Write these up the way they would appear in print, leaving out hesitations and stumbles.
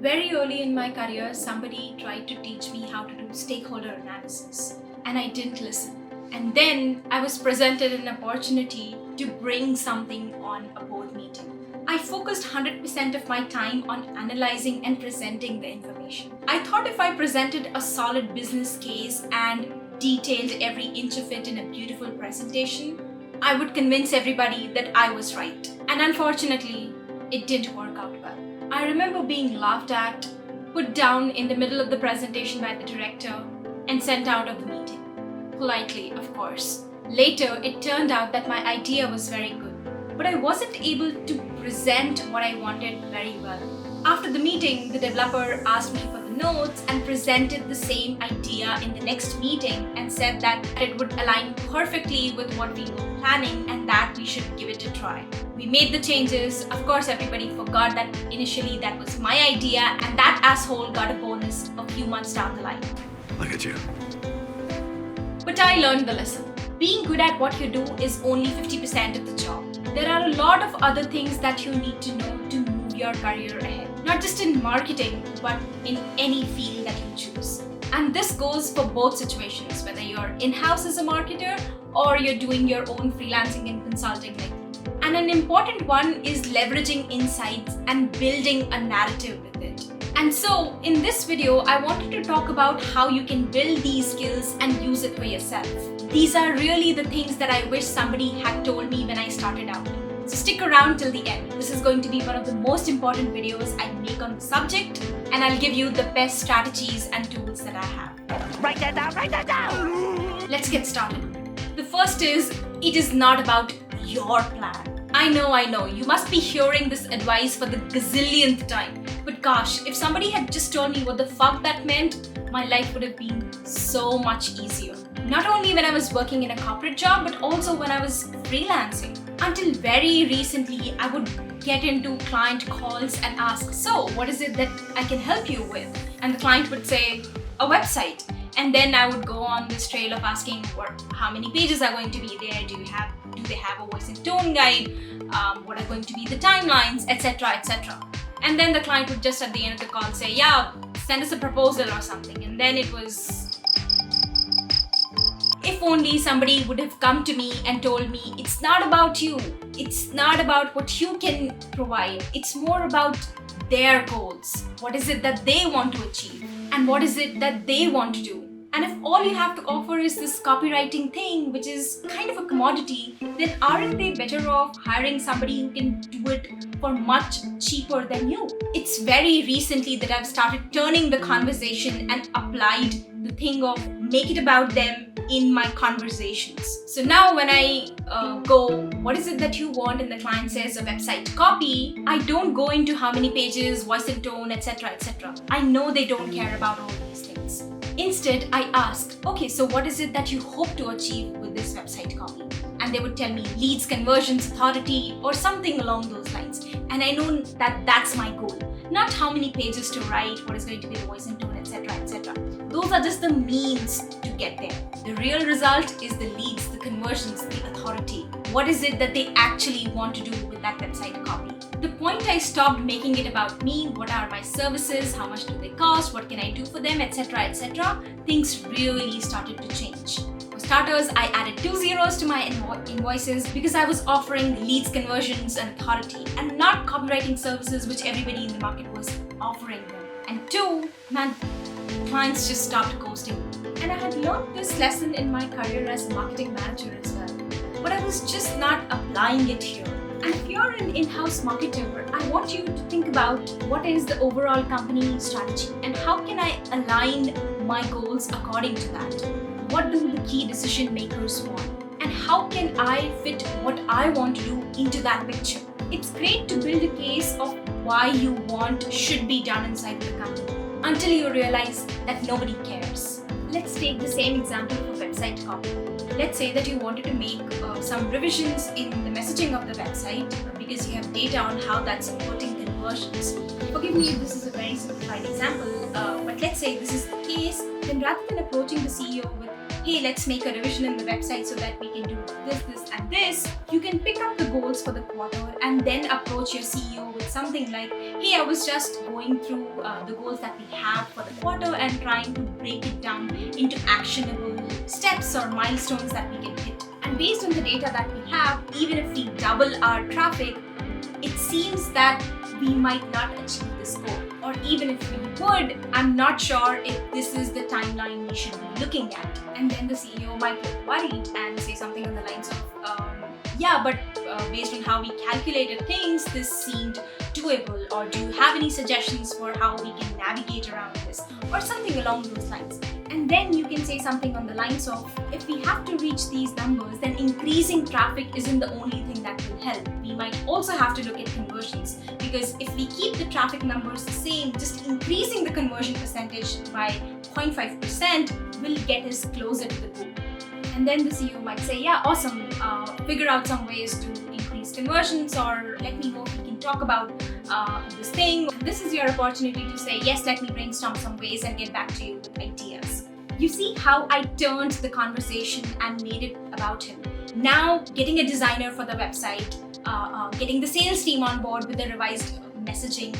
Very early in my career, somebody tried to teach me how to do stakeholder analysis, and I didn't listen. And then I was presented an opportunity to bring something on a board meeting. I focused 100% of my time on analyzing and presenting the information. I thought if I presented a solid business case and detailed every inch of it in a beautiful presentation, I would convince everybody that I was right. And unfortunately, it didn't work out well. I remember being laughed at, put down in the middle of the presentation by the director, and sent out of the meeting. Politely, of course. Later, it turned out that my idea was very good, but I wasn't able to present what I wanted very well. After the meeting, the developer asked me for the notes and presented the same idea in the next meeting and said that it would align perfectly with what we were planning and that we should give it a try. We made the changes. Of course, everybody forgot that initially that was my idea, and that asshole got a bonus a few months down the line. Look at you. But I learned the lesson. Being good at what you do is only 50% of the job. There are a lot of other things that you need to know to move your career ahead. Not just in marketing, but in any field that you choose. And this goes for both situations, whether you're in-house as a marketer or you're doing your own freelancing and consulting like me. And an important one is leveraging insights and building a narrative with it. And so in this video, I wanted to talk about how you can build these skills and use it for yourself. These are really the things that I wish somebody had told me when I started out. So stick around till the end. This is going to be one of the most important videos I make on the subject, and I'll give you the best strategies and tools that I have. Write that down, write that down! Let's get started. The first is, it is not about your plan. I know, you must be hearing this advice for the gazillionth time. But gosh, if somebody had just told me what the fuck that meant, my life would have been so much easier. Not only when I was working in a corporate job, but also when I was freelancing. Until very recently, I would get into client calls and ask, so what is it that I can help you with? And the client would say, a website. And then I would go on this trail of asking how many pages are going to be there, do they have a voice and tone guide, what are going to be the timelines, etc, etc. And then the client would just at the end of the call say, yeah, send us a proposal or something. And then it was, if only somebody would have come to me and told me, it's not about you, it's not about what you can provide, it's more about their goals. What is it that they want to achieve? And what is it that they want to do? And if all you have to offer is this copywriting thing, which is kind of a commodity, then aren't they better off hiring somebody who can do it for much cheaper than you? It's very recently that I've started turning the conversation and applied the thing of make it about them in my conversations. So now when I go, what is it that you want? And the client says a website copy, I don't go into how many pages, voice and tone, etc, etc. I know they don't care about all these things. Instead, I ask, okay, so what is it that you hope to achieve with this website copy? And they would tell me leads, conversions, authority, or something along those lines. And I know that that's my goal. Not how many pages to write, what is going to be the voice and tone, etc, etc. Those are just the means to get there. The real result is the leads, the conversions, the authority. What is it that they actually want to do with that website copy? The point I stopped making it about me, what are my services, how much do they cost, what can I do for them, etc, etc, things really started to change. For starters, I added 2 zeros to my invoices because I was offering leads, conversions, and authority, and not copywriting services which everybody in the market was offering them. And 2, clients just stopped ghosting me. And I had learned this lesson in my career as a marketing manager as well, but I was just not applying it here. And if you're an in-house marketer, I want you to think about what is the overall company strategy and how can I align my goals according to that? What do the key decision makers want? And how can I fit what I want to do into that picture? It's great to build a case of why you want should be done inside the company until you realize that nobody cares. Let's take the same example for website copy. Let's say that you wanted to make some revisions in the messaging of the website because you have data on how that's supporting conversions. Forgive me if this is a very simplified example, but let's say this is the case, then rather than approaching the CEO with hey, let's make a revision in the website so that we can do this, and this, you can pick up the goals for the quarter and then approach your CEO with something like, hey, I was just going through the goals that we have for the quarter and trying to break it down into actionable steps or milestones that we can hit. And based on the data that we have, even if we double our traffic, it seems that we might not achieve this goal. Or even if we would, I'm not sure if this is the timeline we should be looking at. And then the CEO might look worried and say something on the lines of, based on how we calculated things, this seemed doable. Or do you have any suggestions for how we can navigate around this? Or something along those lines. And then you can say something on the lines of, if we have to reach these numbers, then increasing traffic isn't the only thing that will help. We might also have to look at conversions, because if we keep the traffic numbers the same, just increasing the conversion percentage by 0.5% will get us closer to the goal. And then the CEO might say, yeah, awesome, figure out some ways to increase conversions, or let me know if we can talk about this thing. This is your opportunity to say, yes, let me brainstorm some ways and get back to you with ideas. You see how I turned the conversation and made it about him. Now, getting a designer for the website, getting the sales team on board with the revised messaging,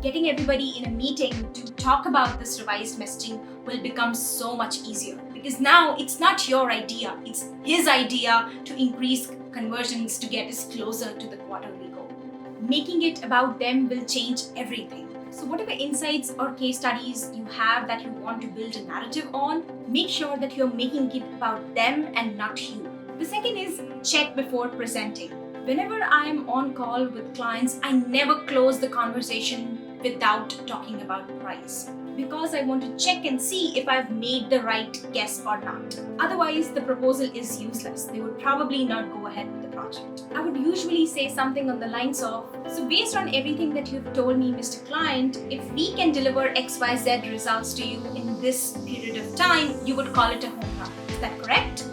getting everybody in a meeting to talk about this revised messaging will become so much easier. Because now it's not your idea, it's his idea to increase conversions to get us closer to the quarterly goal. Making it about them will change everything. So whatever insights or case studies you have that you want to build a narrative on, make sure that you're making it about them and not you. The second is check before presenting. Whenever I am on call with clients, I never close the conversation without talking about price, because I want to check and see if I've made the right guess or not. Otherwise, the proposal is useless. They would probably not go ahead with the project. I would usually say something on the lines of, so based on everything that you've told me, Mr. Client, if we can deliver XYZ results to you in this period of time, you would call it a home run. Is that correct?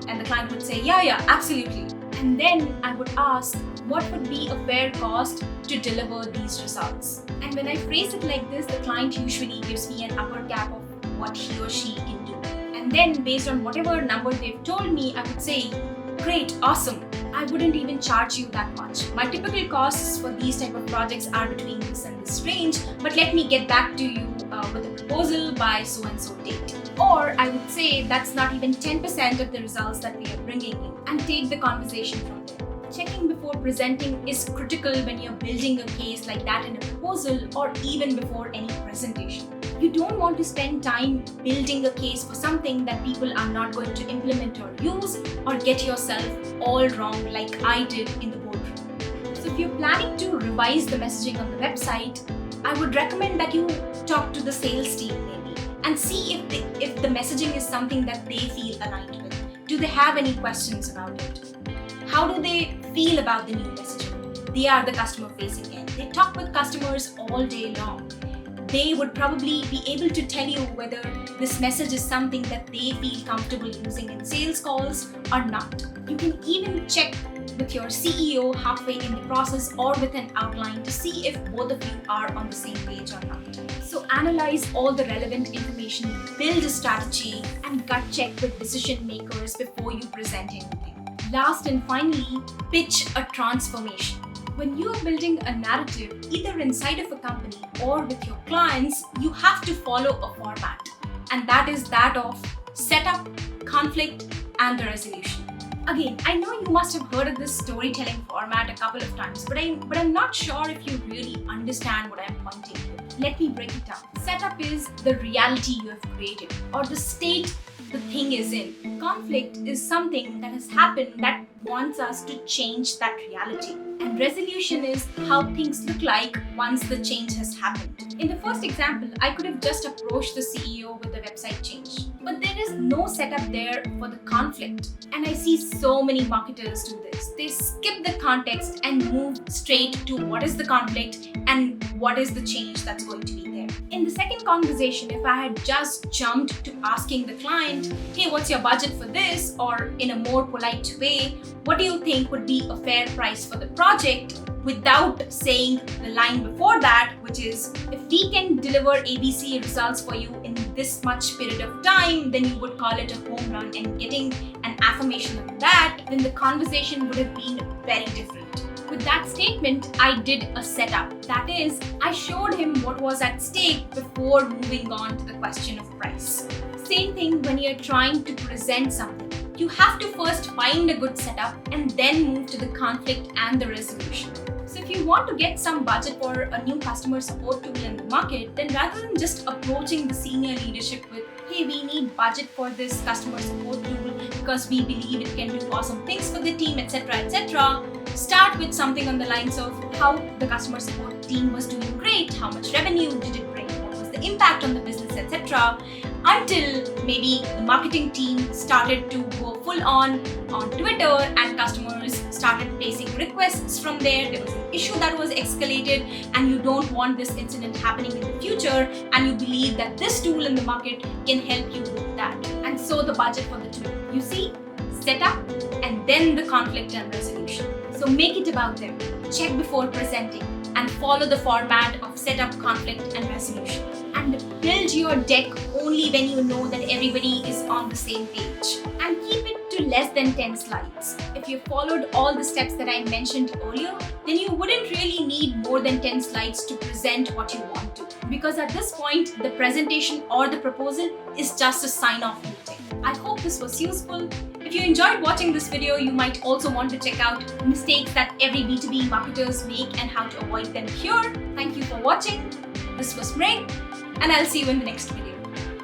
And the client would say, yeah, absolutely. And then I would ask, what would be a fair cost to deliver these results? And when I phrase it like this, the client usually gives me an upper cap of what he or she can do. And then based on whatever number they've told me, I would say, great, awesome. I wouldn't even charge you that much. My typical costs for these type of projects are between this and this range, but let me get back to you with a proposal by so and so date. Or I would say that's not even 10% of the results that we are bringing in, and take the conversation from there. Checking before presenting is critical when you're building a case like that in a proposal, or even before any presentation. You don't want to spend time building a case for something that people are not going to implement or use, or get yourself all wrong like I did in the boardroom. So if you're planning to revise the messaging on the website, I would recommend that you talk to the sales team maybe and see if the messaging is something that they feel aligned with. Do they have any questions about it? How do they feel about the new messaging? They are the customer facing end. They talk with customers all day long. They would probably be able to tell you whether this message is something that they feel comfortable using in sales calls or not. You can even check with your CEO halfway in the process or with an outline to see if both of you are on the same page or not. So analyze all the relevant information, build a strategy, and gut check with decision makers before you present anything. Last and finally, pitch a transformation. When you are building a narrative, either inside of a company or with your clients, you have to follow a format. And that is that of setup, conflict, and the resolution. Again, I know you must have heard of this storytelling format a couple of times, but I'm not sure if you really understand what I'm pointing to. Let me break it down. Setup is the reality you have created, or the state the thing is in. Conflict is something that has happened that wants us to change that reality. And resolution is how things look like once the change has happened. In the first example, I could have just approached the CEO with the website change. But there is no setup there for the conflict. And I see so many marketers do this. They skip the context and move straight to what is the conflict and what is the change that's going to be there. In the second conversation, if I had just jumped to asking the client, hey, what's your budget for this? Or in a more polite way, what do you think would be a fair price for the project? without saying the line before that, which is, if we can deliver ABC results for you in this much period of time, then you would call it a home run, and getting an affirmation of that, then the conversation would have been very different. With that statement, I did a setup. That is, I showed him what was at stake before moving on to the question of price. Same thing when you're trying to present something. You have to first find a good setup and then move to the conflict and the resolution. So if you want to get some budget for a new customer support tool in the market, then rather than just approaching the senior leadership with, hey, we need budget for this customer support tool because we believe it can do awesome things for the team, etc., start with something on the lines of how the customer support team was doing great, how much revenue did it bring, what was the impact on the business, etc., until maybe the marketing team started to go full on Twitter and customers started placing requests from there. There was an issue that was escalated and you don't want this incident happening in the future, and you believe that this tool in the market can help you with that. And so the budget for the tool. You see, setup and then the conflict and resolution. So make it about them. Check before presenting and follow the format of setup, conflict and resolution. And build your deck only when you know that everybody is on the same page. And keep it to less than 10 slides. If you followed all the steps that I mentioned earlier, then you wouldn't really need more than 10 slides to present what you want to. Because at this point, the presentation or the proposal is just a sign-off meeting. I hope this was useful. If you enjoyed watching this video, you might also want to check out mistakes that every B2B marketers make and how to avoid them here. Thank you for watching. This was Mring, and I'll see you in the next video.